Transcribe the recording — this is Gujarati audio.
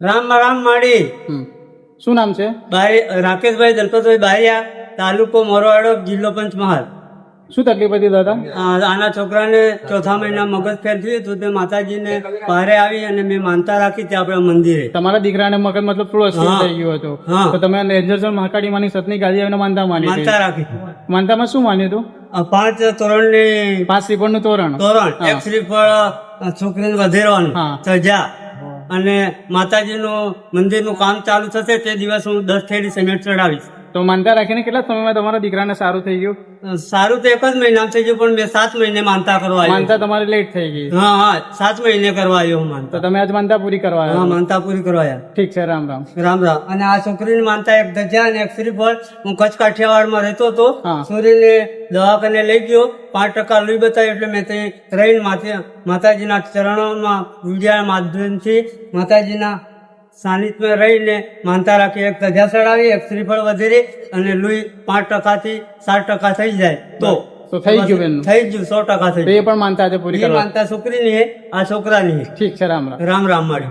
રામ માડી. શું નામ છે? રાકેશભાઈ દલપતભાઈ બારિયા, તાલુકો મોરવાડો, જિલ્લો પંચમહાલ. શું તકલીફ હતી દાદા? આના છોકરાને ચોથા મહિના મગજ ફેર થયું હતું તે માતાજીને બહારે આવી અને મેં માનતા રાખી ત્યાં આપણા મંદિરે. તમારા દીકરાને મગજ મતલબ થોડું અસ્થિર થઈ ગયું હતું, તો તમે લેજરસર મહાકાળી માની સતની ગાદી આવીને માનતા માની હતી. માનતા રાખી. માનતામાં શું માન્યું હતું? 5 તોરણની 5 શ્રીફળનું તોરણ, એક શ્રીફળ છોકરીને વધેરવાનું સજા, અને માતાજીનું મંદિરનું કામ ચાલુ થશે તે દિવસ હું 10 થેલી સિમેન્ટ ચડાવીશ. તો માનતા રાખીને કેટલા સમયમાં તમારા દીકરાને સારું થઈ ગયું? સારું તો 1 જ મહિના થઈ ગયું, પણ મેં 7 મહિને માનતા કરવા આવ્યો. માનતા તમારી લેટ થઈ ગઈ? હા 7 મહિને કરવા આવ્યો હું માનતા. તો તમે આજ માનતા પૂરી કરવા આવ્યા? હા, માનતા પૂરી કરવા આવ્યા. ઠીક છે, રામ રામ. રામ રામ. અને આ છોકરીની માનતા એક ધજા અને એક શ્રીફળ. હું કચ્છ કાઠિયાવાડમાં રહેતો હતો, છોરીને દવાખાને લઈ ગયો, 5% લોહી બતાવ્યું, એટલે મેં તે રહીને માતાજીના ચરણોમાં વિડિયા માધ્યમથી માતાજીના સાનિધ્યમાં રહીને માનતા રાખી, એક ધજા ચડાવી, એક શ્રીફળ વધેરી, અને લોહી 5% થી 7% થઈ જાય તો થઈ ગયું, થઈ ગયું 100% થઈ ગયું. એ પણ માનતા આજે પૂરી કરવા? માનતા છોકરીની, આ છોકરાની. ઠીક છે, રામ રામ. રામ રામ માડી.